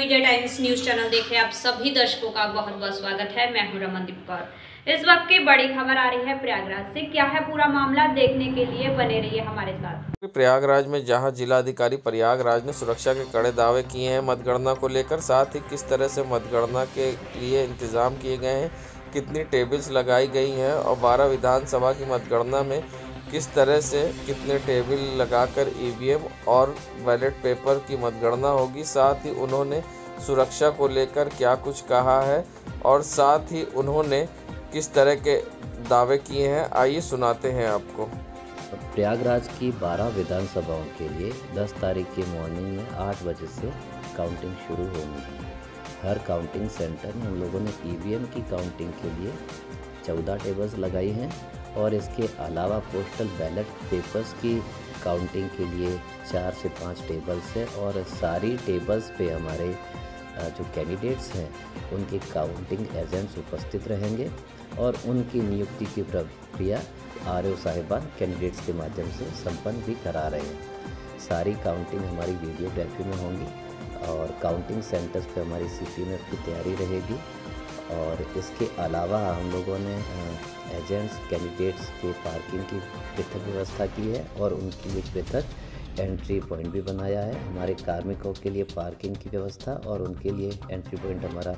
Media times news channel देख रहे आप सभी दर्शकों का बहुत बहुत स्वागत है। मैं हूं रमनदीप कौर। इस वक्त की बड़ी खबर आ रही है प्रयागराज से। क्या है पूरा मामला, देखने के लिए बने रहिए हमारे साथ। प्रयागराज में जहां जिलाधिकारी प्रयागराज ने सुरक्षा के कड़े दावे किए हैं मतगणना को लेकर, साथ ही किस तरह से मतगणना के लिए इंतजाम किए गए हैं, कितनी टेबल्स लगाई गई हैं और 12 विधानसभा की मतगणना में किस तरह से कितने टेबल लगाकर ईवीएम और बैलेट पेपर की मतगणना होगी। साथ ही उन्होंने सुरक्षा को लेकर क्या कुछ कहा है और साथ ही उन्होंने किस तरह के दावे किए हैं, आइए सुनाते हैं आपको। प्रयागराज की 12 विधानसभाओं के लिए 10 तारीख की मॉर्निंग में 8 बजे से काउंटिंग शुरू होनी है। हर काउंटिंग सेंटर में हम लोगों ने ईवीएम की काउंटिंग के लिए 14 टेबल्स लगाई हैं और इसके अलावा पोस्टल बैलेट पेपर्स की काउंटिंग के लिए 4 से 5 टेबल्स है और सारी टेबल्स पे हमारे जो कैंडिडेट्स हैं उनके काउंटिंग एजेंट्स उपस्थित रहेंगे और उनकी नियुक्ति की प्रक्रिया आरओ साहिबान कैंडिडेट्स के माध्यम से संपन्न भी करा रहे हैं। सारी काउंटिंग हमारी वीडियोग्राफी में होंगी और काउंटिंग सेंटर्स पे हमारी CPMF की तैयारी रहेगी। और इसके अलावा हम लोगों ने एजेंट्स कैंडिडेट्स के पार्किंग की पृथक व्यवस्था की है और उनके लिए पृथक एंट्री पॉइंट भी बनाया है। हमारे कार्मिकों के लिए पार्किंग की व्यवस्था और उनके लिए एंट्री पॉइंट हमारा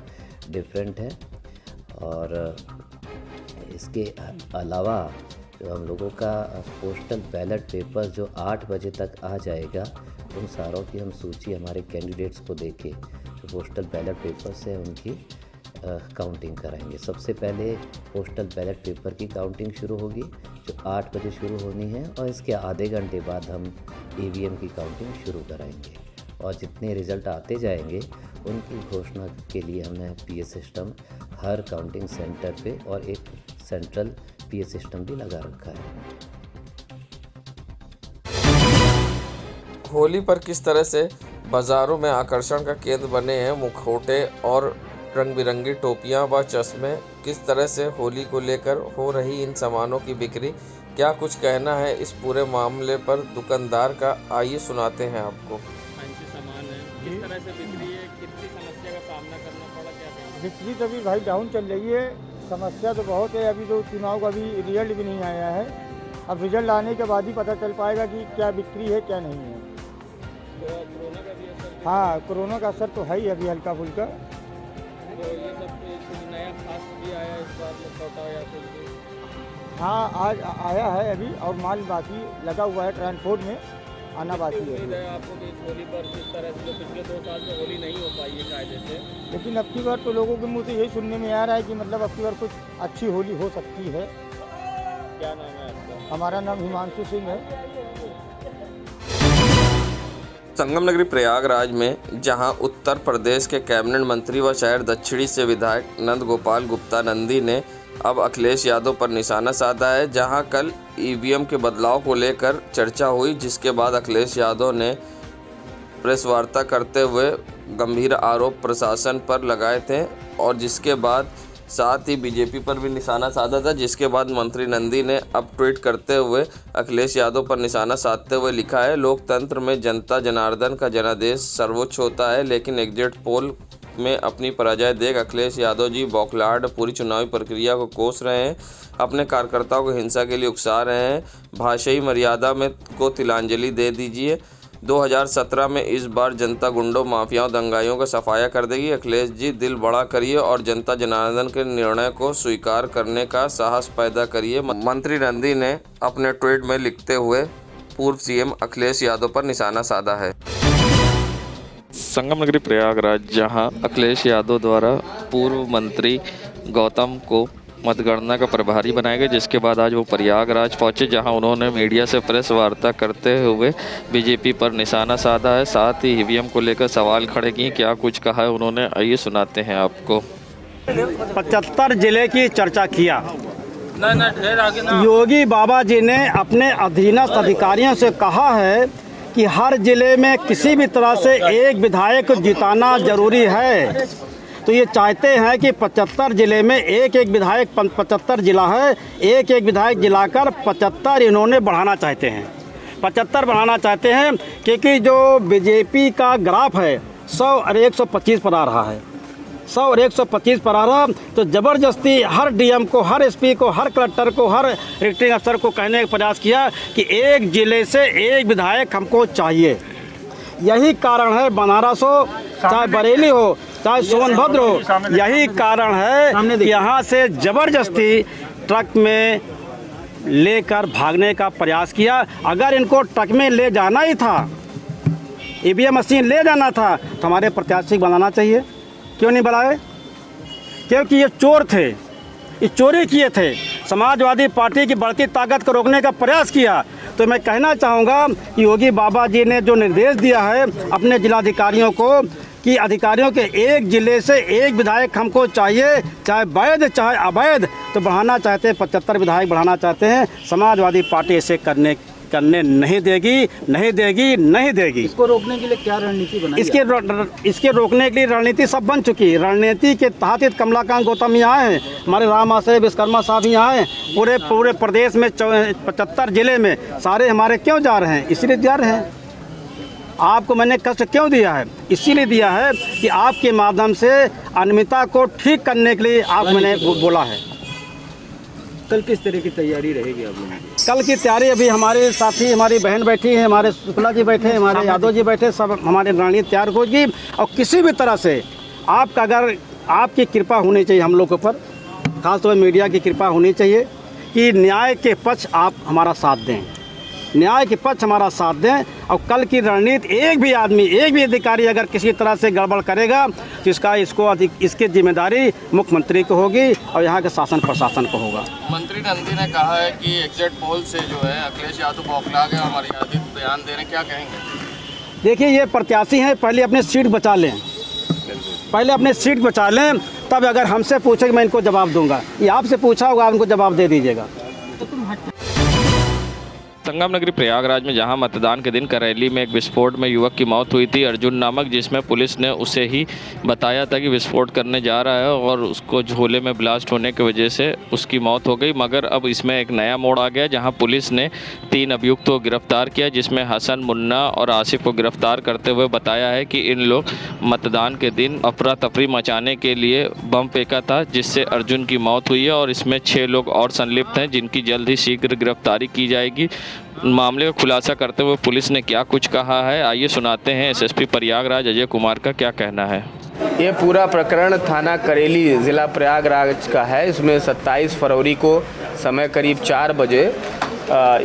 डिफरेंट है। और इसके अलावा जो हम लोगों का पोस्टल बैलेट पेपर जो 8 बजे तक आ जाएगा, उन सारों की हम सूची हमारे कैंडिडेट्स को देके जो पोस्टल बैलेट पेपर से उनकी काउंटिंग कराएंगे। सबसे पहले पोस्टल बैलेट पेपर की काउंटिंग शुरू होगी जो 8 बजे शुरू होनी है और इसके आधे घंटे बाद हम ईवीएम की काउंटिंग शुरू कराएंगे और जितने रिज़ल्ट आते जाएंगे उनकी घोषणा के लिए हमने PA सिस्टम हर काउंटिंग सेंटर पे और एक सेंट्रल PA सिस्टम भी लगा रखा है। होली पर किस तरह से बाज़ारों में आकर्षण का केंद्र बने हैं मुखौटे और रंग बिरंगी टोपियां व चश्मे, किस तरह से होली को लेकर हो रही इन सामानों की बिक्री, क्या कुछ कहना है इस पूरे मामले पर दुकानदार का, आइए सुनाते हैं आपको। सामान है, किस तरह से बिक्री है, कितनी समस्या का सामना करना पड़ा, क्या कहेंगे? बिक्री तो अभी भाई डाउन चल रही है, समस्या तो बहुत है। अभी तो चुनाव का अभी रिजल्ट भी नहीं आया है। अब रिजल्ट आने के बाद ही पता चल पाएगा कि क्या बिक्री है क्या नहीं है। तो कोरोना का भी असर? हाँ, कोरोना का असर तो है ही अभी हल्का फुल्का। तो ये सब कुछ नया खास भी आया इस बार मुखौटा या फिर? हाँ, आज आया है अभी और माल बाकी लगा हुआ है, ट्रांसपोर्ट में आना बाकी है। आपको कि इस होली पर किस तरह से, जो पिछले 2 साल से होली नहीं हो पाई है कायदे से, लेकिन अब की बार तो लोगों के मुँह से यही सुनने में आ रहा है कि मतलब अब की बार कुछ अच्छी होली हो सकती है। क्या नाम है आपका? हमारा नाम हिमांशु सिंह है। संगम नगरी प्रयागराज में जहां उत्तर प्रदेश के कैबिनेट मंत्री व शहर दक्षिणी से विधायक नंद गोपाल गुप्ता नंदी ने अब अखिलेश यादव पर निशाना साधा है। जहां कल ईवीएम के बदलाव को लेकर चर्चा हुई, जिसके बाद अखिलेश यादव ने प्रेस वार्ता करते हुए गंभीर आरोप प्रशासन पर लगाए थे और जिसके बाद साथ ही बीजेपी पर भी निशाना साधा था। जिसके बाद मंत्री नंदी ने अब ट्वीट करते हुए अखिलेश यादव पर निशाना साधते हुए लिखा है, लोकतंत्र में जनता जनार्दन का जनादेश सर्वोच्च होता है, लेकिन एग्जिट पोल में अपनी पराजय देख अखिलेश यादव जी बौखलाहट पूरी चुनावी प्रक्रिया को कोस रहे हैं, अपने कार्यकर्ताओं को हिंसा के लिए उकसा रहे हैं। भाषाई मर्यादा में को तिलांजलि दे दीजिए। 2017 में इस बार जनता गुंडों, माफियाओं, दंगाइयों का सफाया कर देगी। अखिलेश जी दिल बड़ा करिए और जनता जनार्दन के निर्णय को स्वीकार करने का साहस पैदा करिए, मंत्री नंदी ने अपने ट्वीट में लिखते हुए पूर्व CM अखिलेश यादव पर निशाना साधा है। संगम नगरी प्रयागराज जहां अखिलेश यादव द्वारा पूर्व मंत्री गौतम को मतगणना का प्रभारी बनाया गया, जिसके बाद आज वो प्रयागराज पहुंचे जहां उन्होंने मीडिया से प्रेस वार्ता करते हुए बीजेपी पर निशाना साधा है। साथ ही ईवीएम को लेकर सवाल खड़े किए, क्या कुछ कहा है उन्होंने, आइए सुनाते हैं आपको। 75 जिले की चर्चा किया। योगी बाबा जी ने अपने अधीनस्थ अधिकारियों से कहा है कि हर जिले में किसी भी तरह से एक विधायक जिताना जरूरी है। तो ये चाहते हैं कि 75 जिले में एक एक विधायक, 75 जिला है, एक एक विधायक जिलाकर 75 इन्होंने बढ़ाना चाहते हैं, 75 बढ़ाना चाहते हैं। क्योंकि जो बीजेपी का ग्राफ है 100 और 125 पर आ रहा है, 100 और 125 पर आ रहा। तो ज़बरदस्ती हर डीएम को, हर एसपी को, हर कलेक्टर को, हर रिटर्निंग अफसर को कहने का प्रयास किया कि एक ज़िले से एक विधायक हमको चाहिए। यही कारण है, बनारस हो चाहे बरेली हो चाहे सोनभद्र हो, यही कारण है कि यहाँ से ज़बरदस्ती ट्रक में लेकर भागने का प्रयास किया। अगर इनको ट्रक में ले जाना ही था, ईवीएम मशीन ले जाना था, तो हमारे प्रत्याशी बनाना चाहिए। क्यों नहीं बनाए? क्योंकि ये चोर थे, ये चोरी किए थे, समाजवादी पार्टी की बढ़ती ताकत को रोकने का प्रयास किया। तो मैं कहना चाहूँगा कि योगी बाबा जी ने जो निर्देश दिया है अपने जिलाधिकारियों को कि अधिकारियों के एक ज़िले से एक विधायक हमको चाहिए, चाहे वैध चाहे अवैध, तो बढ़ाना चाहते हैं, 75 विधायक बढ़ाना चाहते हैं। समाजवादी पार्टी ऐसे करने नहीं देगी, नहीं देगी, नहीं देगी। इसको रोकने के लिए क्या रणनीति बनाई? इसके रोकने के लिए रणनीति सब बन चुकी है। रणनीति के तहत कमलाकांत गौतम यहाँ हैं, हमारे राम आशय विश्वकर्मा साहब यहाँ हैं, पूरे प्रदेश में 75 जिले में सारे हमारे क्यों जा रहे हैं? इसीलिए जा रहे हैं। आपको मैंने कष्ट क्यों दिया है? इसीलिए दिया है कि आपके माध्यम से अनियमितता को ठीक करने के लिए आप मैंने बोला है। कल किस तरह की तैयारी रहेगी आप लोगों की? कल की तैयारी अभी हमारे साथी, हमारी बहन बैठी है, हमारे शुक्ला जी बैठे, हमारे यादव जी बैठे, सब हमारे रणनीति तैयार होगी। और किसी भी तरह से आपका, अगर आपकी कृपा होनी चाहिए हम लोग के ऊपर, खासतौर पर मीडिया की कृपा होनी चाहिए कि न्याय के पक्ष आप हमारा साथ दें, न्याय के पक्ष हमारा साथ दें। और कल की रणनीति, एक भी आदमी, एक भी अधिकारी अगर किसी तरह से गड़बड़ करेगा तो इसकी जिम्मेदारी मुख्यमंत्री को होगी और यहाँ के शासन प्रशासन को होगा। मंत्री नंदी ने कहा है कि एग्जिट पोल से जो है अखिलेश यादव बौखला गए, हमारी यादी बयान दे रहे हैं, क्या कहेंगे? देखिए, ये प्रत्याशी हैं, पहले अपने सीट बचा लें, पहले अपने सीट बचा लें, तब अगर हमसे पूछे मैं इनको जवाब दूंगा। ये आपसे पूछा होगा, आप उनको जवाब दे दीजिएगा। संगम नगरी प्रयागराज में जहां मतदान के दिन करेली में एक विस्फोट में युवक की मौत हुई थी, अर्जुन नामक, जिसमें पुलिस ने उसे ही बताया था कि विस्फोट करने जा रहा है और उसको झोले में ब्लास्ट होने की वजह से उसकी मौत हो गई। मगर अब इसमें एक नया मोड़ आ गया जहां पुलिस ने 3 अभियुक्तों को गिरफ्तार किया, जिसमें हसन, मुन्ना और आसिफ को गिरफ्तार करते हुए बताया है कि इन लोग मतदान के दिन अफरा तफरी मचाने के लिए बम फेंका था, जिससे अर्जुन की मौत हुई है। और इसमें 6 लोग और संलिप्त हैं, जिनकी जल्द ही शीघ्र गिरफ्तारी की जाएगी। मामले का खुलासा करते हुए पुलिस ने क्या कुछ कहा है, आइए सुनाते हैं एसएसपी प्रयागराज अजय कुमार का क्या कहना है। ये पूरा प्रकरण थाना करेली ज़िला प्रयागराज का है। इसमें 27 फरवरी को समय करीब 4 बजे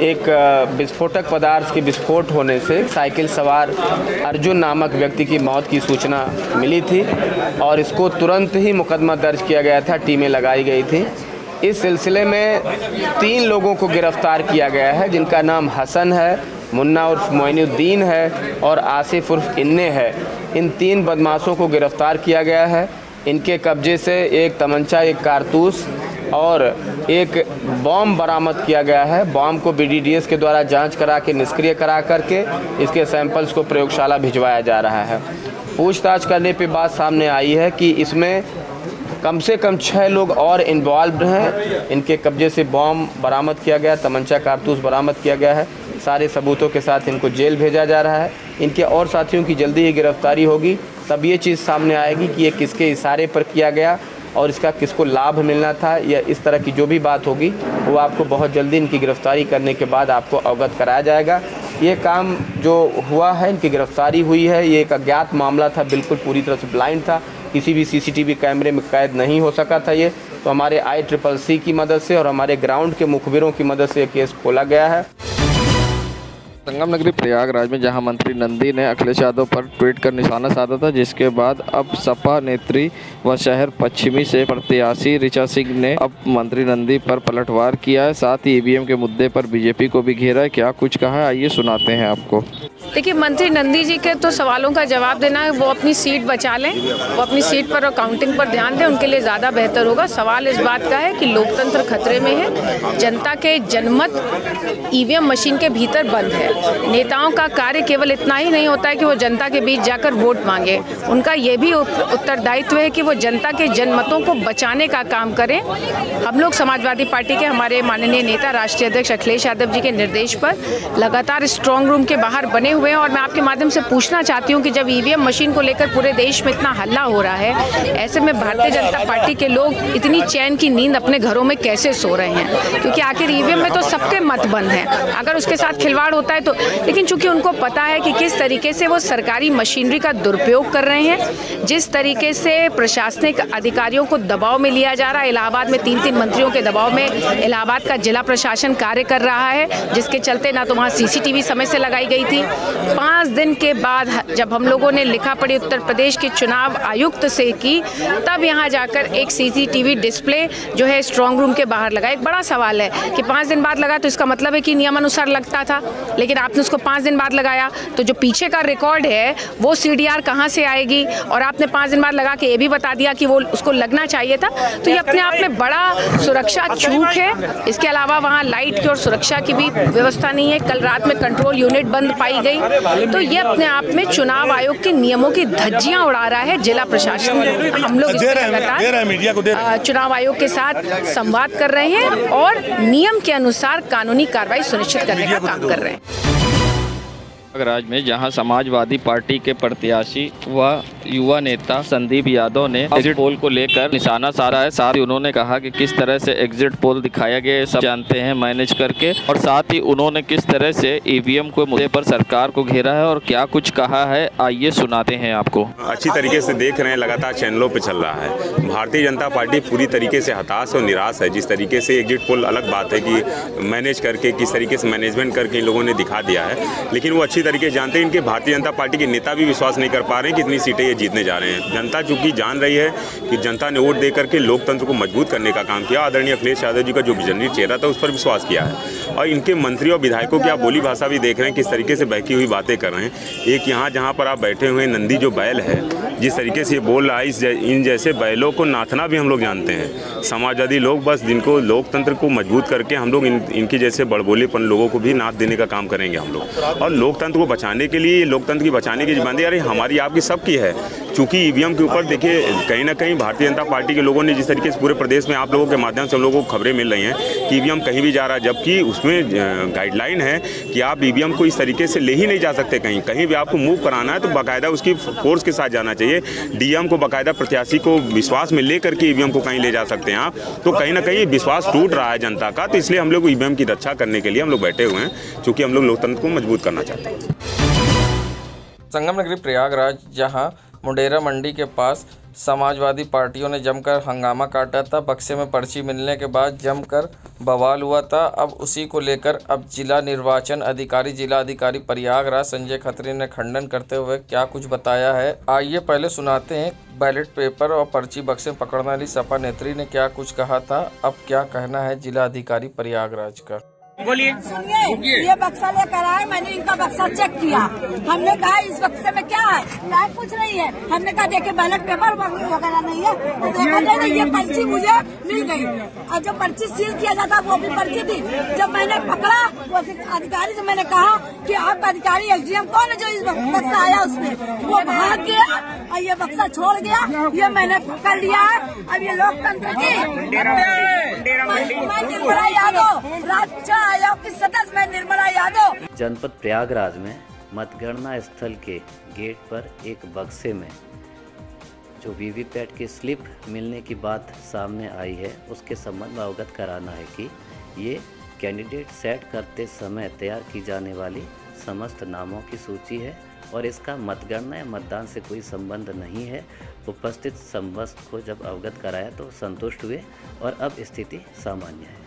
एक विस्फोटक पदार्थ के विस्फोट होने से साइकिल सवार अर्जुन नामक व्यक्ति की मौत की सूचना मिली थी और इसको तुरंत ही मुकदमा दर्ज किया गया था, टीमें लगाई गई थी। इस सिलसिले में 3 लोगों को गिरफ्तार किया गया है, जिनका नाम हसन है, मुन्ना उर्फ मोइनुद्दीन है और आसिफ उर्फ इन्ने है। इन 3 बदमाशों को गिरफ्तार किया गया है। इनके कब्जे से एक तमंचा, एक कारतूस और एक बॉम्ब बरामद किया गया है। बॉम्ब को BDDS के द्वारा जांच करा के निष्क्रिय करा करके इसके सैंपल्स को प्रयोगशाला भिजवाया जा रहा है। पूछताछ करने पे बात सामने आई है कि इसमें कम से कम 6 लोग और इन्वॉल्व हैं। इनके कब्जे से बॉम्ब बरामद किया गया, तमंचा, कारतूस बरामद किया गया है। सारे सबूतों के साथ इनको जेल भेजा जा रहा है। इनके और साथियों की जल्दी ही गिरफ्तारी होगी, तब ये चीज़ सामने आएगी कि ये किसके इशारे पर किया गया और इसका किसको लाभ मिलना था, या इस तरह की जो भी बात होगी वो आपको बहुत जल्दी इनकी गिरफ्तारी करने के बाद आपको अवगत कराया जाएगा। ये काम जो हुआ है, इनकी गिरफ्तारी हुई है, ये एक अज्ञात मामला था, बिल्कुल पूरी तरह से ब्लाइंड था, किसी भी CCTV कैमरे में कैद नहीं हो सका था। ये तो हमारे ICCC की मदद से और हमारे ग्राउंड के मुखबिरों की मदद से ये केस खोला गया है। संगम नगरी प्रयागराज में जहां मंत्री नंदी ने अखिलेश यादव पर ट्वीट कर निशाना साधा था, जिसके बाद अब सपा नेत्री व शहर पश्चिमी से प्रत्याशी ऋचा सिंह ने अब मंत्री नंदी पर पलटवार किया है। साथ ही EVM के मुद्दे पर बीजेपी को भी घेरा है। क्या कुछ कहा है, आइए सुनाते हैं आपको। देखिए, मंत्री नंदी जी के तो सवालों का जवाब देना है, वो अपनी सीट बचा लें, वो अपनी सीट पर और काउंटिंग पर ध्यान दें, उनके लिए ज़्यादा बेहतर होगा। सवाल इस बात का है कि लोकतंत्र खतरे में है, जनता के जनमत EVM मशीन के भीतर बंद है। नेताओं का कार्य केवल इतना ही नहीं होता है कि वो जनता के बीच जाकर वोट मांगे, उनका ये भी उत्तरदायित्व है कि वो जनता के जनमतों को बचाने का काम करें। हम लोग समाजवादी पार्टी के हमारे माननीय नेता राष्ट्रीय अध्यक्ष अखिलेश यादव जी के निर्देश पर लगातार स्ट्रांग रूम के बाहर बने हुए हैं। और मैं आपके माध्यम से पूछना चाहती हूँ कि जब ईवीएम मशीन को लेकर पूरे देश में इतना हल्ला हो रहा है, ऐसे में भारतीय जनता पार्टी के लोग इतनी चैन की नींद अपने घरों में कैसे सो रहे हैं? क्योंकि आखिर ईवीएम में तो सबके मत बंद हैं, अगर उसके साथ खिलवाड़ होता है तो। लेकिन चूंकि उनको पता है कि किस तरीके से वो सरकारी मशीनरी का दुरुपयोग कर रहे हैं, जिस तरीके से प्रशासनिक अधिकारियों को दबाव में लिया जा रहा है। इलाहाबाद में 3 मंत्रियों के दबाव में इलाहाबाद का जिला प्रशासन कार्य कर रहा है, जिसके चलते ना तो वहाँ CCTV समय से लगाई गई थी। 5 दिन के बाद जब हम लोगों ने लिखा पढ़ी उत्तर प्रदेश के चुनाव आयुक्त से की, तब यहाँ जाकर एक CCTV डिस्प्ले जो है स्ट्रांग रूम के बाहर लगा। एक बड़ा सवाल है कि 5 दिन बाद लगा तो इसका मतलब है कि नियमानुसार लगता था, लेकिन आपने उसको 5 दिन बाद लगाया, तो जो पीछे का रिकॉर्ड है वो CDR कहाँ से आएगी? और आपने 5 दिन बाद लगा के ये भी बता दिया कि वो उसको लगना चाहिए था। तो ये अपने आप में बड़ा सुरक्षा चूक है। इसके अलावा वहाँ लाइट की और सुरक्षा की भी व्यवस्था नहीं है। कल रात में कंट्रोल यूनिट बंद पाई गई। तो ये अपने आप में चुनाव आयोग के नियमों की धज्जियां उड़ा रहा है जिला प्रशासन। हम लोग लगातार चुनाव आयोग के साथ संवाद कर रहे हैं और नियम के अनुसार कानूनी कार्रवाई सुनिश्चित करने का काम कर रहे हैं। प्रयागराज में जहां समाजवादी पार्टी के प्रत्याशी व युवा नेता संदीप यादव ने एग्जिट पोल को लेकर निशाना साधा है। साथ ही उन्होंने कहा कि किस तरह से एग्जिट पोल दिखाया गया है सब जानते हैं मैनेज करके, और साथ ही उन्होंने किस तरह से ईवीएम को मुद्दे पर सरकार को घेरा है और क्या कुछ कहा है, आइए सुनाते हैं आपको। अच्छी तरीके से देख रहे हैं, लगातार चैनलों पर चल रहा है। भारतीय जनता पार्टी पूरी तरीके से हताश और निराश है। जिस तरीके से एग्जिट पोल अलग बात है कि मैनेज करके किस तरीके से मैनेजमेंट करके इन लोगों ने दिखा दिया है, लेकिन वो अच्छी तरीके जानते हैं। इनके भारतीय जनता पार्टी के नेता भी विश्वास नहीं कर पा रहे हैं कि इतनी सीटें ये जीतने जा रहे हैं। जनता चूंकि जान रही है कि जनता ने वोट दे करके लोकतंत्र को मजबूत करने का काम किया। आदरणीय अखिलेश यादव जी का जो विजनरी चेहरा था उस पर विश्वास किया है। और इनके मंत्री और विधायकों की आप बोली भाषा भी देख रहे हैं, किस तरीके से बहकी हुई बातें कर रहे हैं। एक यहाँ जहाँ पर आप बैठे हुए नंदी जो बैल है, जिस तरीके से ये बोल रहा है, इन जैसे बैलों को नाथना भी हम लोग जानते हैं। समाजवादी लोग बस जिनको लोकतंत्र को मजबूत करके हम लोग इनके जैसे बड़बोलेपन लोगों को भी नाथ देने का काम करेंगे हम लोग। और लोकतंत्र को बचाने के लिए, लोकतंत्र की बचाने की जिम्मेदारी अरे हमारी आपकी सबकी है। चूंकि ईवीएम के ऊपर देखिए कहीं ना कहीं भारतीय जनता पार्टी के लोगों ने जिस तरीके से पूरे प्रदेश में आप लोगों के माध्यम से हम लोगों को खबरें मिल रही हैं कि ईवीएम कहीं भी जा रहा है, जबकि उसमें गाइडलाइन है कि आप ईवीएम को इस तरीके से ले ही नहीं जा सकते। कहीं भी आपको मूव कराना है तो बाकायदा उसकी फोर्स के साथ जाना चाहिए। डीएम को बाकायदा प्रत्याशी को विश्वास में लेकर के ईवीएम को कहीं ले जा सकते हैं आप। तो कहीं ना कहीं विश्वास टूट रहा है जनता का, तो इसलिए हम लोग ईवीएम की रक्षा करने के लिए हम लोग बैठे हुए हैं, क्योंकि हम लोग लोकतंत्र को मजबूत करना चाहते हैं। संगम नगरी प्रयागराज जहां मुंडेरा मंडी के पास समाजवादी पार्टियों ने जमकर हंगामा काटा था। बक्से में पर्ची मिलने के बाद जमकर बवाल हुआ था। अब उसी को लेकर अब जिला निर्वाचन अधिकारी प्रयागराज संजय खत्री ने खंडन करते हुए क्या कुछ बताया है, आइए पहले सुनाते हैं। बैलेट पेपर और पर्ची बक्से पकड़ने वाली सपा नेत्री ने क्या कुछ कहा था, अब क्या कहना है जिला अधिकारी प्रयागराज का। बोलिए। सुनिए, ये बक्सा लेकर आए, मैंने इनका बक्सा चेक किया। हमने कहा इस बक्से में क्या है, कुछ नहीं है। हमने कहा देखे बैलेट पेपर वगैरह नहीं है, तो देखा नहीं, ये पर्ची मुझे मिल गई। और जो पर्ची सील किया जाता वो भी पर्ची थी। जब मैंने पकड़ा वो अधिकारी से मैंने कहा कि आप अधिकारी एसडीएम कौन है जो इस बक्सा आया उसमें, वो भाग गया और ये बक्सा छोड़ गया। ये मैंने पकड़ लिया है। अब ये लोकतंत्र की निर्मला यादव, राज्य आयोग की सदस्य मैं निर्मला यादव। जनपद प्रयागराज में मतगणना स्थल के गेट पर एक बक्से में जो वीवीपैट की स्लिप मिलने की बात सामने आई है, उसके संबंध में अवगत कराना है कि ये कैंडिडेट सेट करते समय तैयार की जाने वाली समस्त नामों की सूची है और इसका मतगणना या मतदान से कोई संबंध नहीं है। उपस्थित समस्त को जब अवगत कराया तो संतुष्ट हुए और अब स्थिति सामान्य है।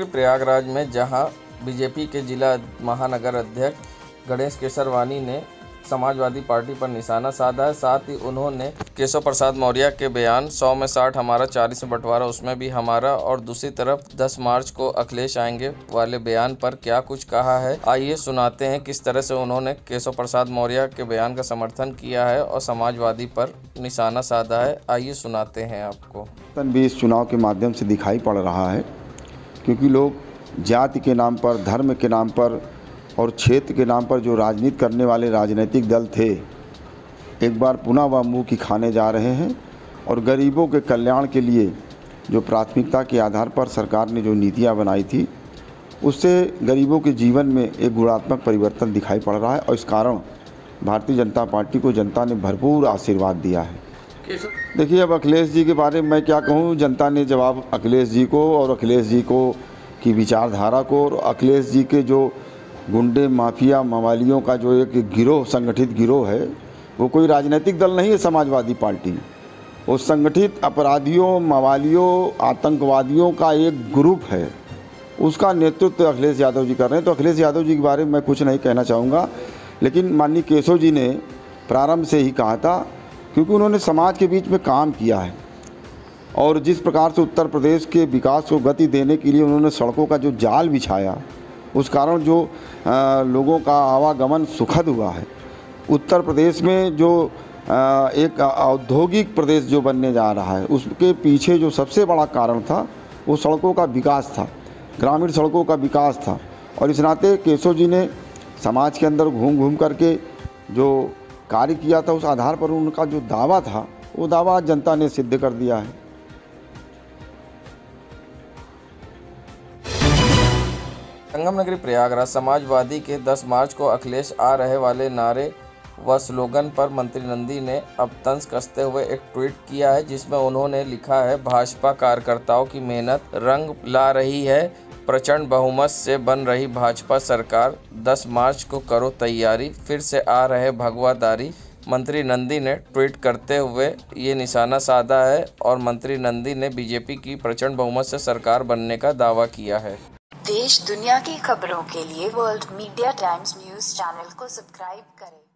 प्रयागराज में जहां बीजेपी के जिला महानगर अध्यक्ष गणेश केसरवानी ने समाजवादी पार्टी पर निशाना साधा है। साथ ही उन्होंने केशव प्रसाद मौर्य के बयान 100 में 60 हमारा 40 में बंटवारा उसमें भी हमारा और दूसरी तरफ 10 मार्च को अखिलेश आएंगे वाले बयान पर क्या कुछ कहा है, आइए सुनाते हैं किस तरह से उन्होंने केशव प्रसाद मौर्य के बयान का समर्थन किया है और समाजवादी पर निशाना साधा है, आइए सुनाते हैं आपको। भी इस चुनाव के माध्यम से दिखाई पड़ रहा है, क्योंकि लोग जाति के नाम पर, धर्म के नाम पर और क्षेत्र के नाम पर जो राजनीति करने वाले राजनीतिक दल थे, एक बार पुनः वह मुँह की खाने जा रहे हैं और गरीबों के कल्याण के लिए जो प्राथमिकता के आधार पर सरकार ने जो नीतियां बनाई थी उससे गरीबों के जीवन में एक गुणात्मक परिवर्तन दिखाई पड़ रहा है और इस कारण भारतीय जनता पार्टी को जनता ने भरपूर आशीर्वाद दिया है। देखिए, अब अखिलेश जी के बारे में मैं क्या कहूँ, जनता ने जवाब अखिलेश जी को और अखिलेश जी को की विचारधारा को और अखिलेश जी के जो गुंडे माफिया मवालियों का जो एक गिरोह, संगठित गिरोह है, वो कोई राजनीतिक दल नहीं है समाजवादी पार्टी। वो संगठित अपराधियों, मवालियों, आतंकवादियों का एक ग्रुप है, उसका नेतृत्व अखिलेश यादव जी कर रहे हैं। तो अखिलेश यादव जी के बारे में मैं कुछ नहीं कहना चाहूँगा, लेकिन माननीय केशव जी ने प्रारंभ से ही कहा था, क्योंकि उन्होंने समाज के बीच में काम किया है और जिस प्रकार से उत्तर प्रदेश के विकास को गति देने के लिए उन्होंने सड़कों का जो जाल बिछाया, उस कारण जो लोगों का आवागमन सुखद हुआ है। उत्तर प्रदेश में जो एक औद्योगिक प्रदेश जो बनने जा रहा है, उसके पीछे जो सबसे बड़ा कारण था वो सड़कों का विकास था, ग्रामीण सड़कों का विकास था। और इस नाते केशव जी ने समाज के अंदर घूम घूम करके जो कार्य किया था, उस आधार पर उनका जो दावा था वो दावा जनता ने सिद्ध कर दिया है। संगम नगरी प्रयागराज समाजवादी के 10 मार्च को अखिलेश आ रहे वाले नारे व स्लोगन पर मंत्री नंदी ने अब तंज कसते हुए एक ट्वीट किया है, जिसमें उन्होंने लिखा है, भाजपा कार्यकर्ताओं की मेहनत रंग ला रही है, प्रचंड बहुमत से बन रही भाजपा सरकार, 10 मार्च को करो तैयारी, फिर से आ रहे भगवादारी। मंत्री नंदी ने ट्वीट करते हुए ये निशाना साधा है और मंत्री नंदी ने बीजेपी की प्रचंड बहुमत से सरकार बनने का दावा किया है। देश दुनिया की खबरों के लिए world media times news channel को सब्सक्राइब करें।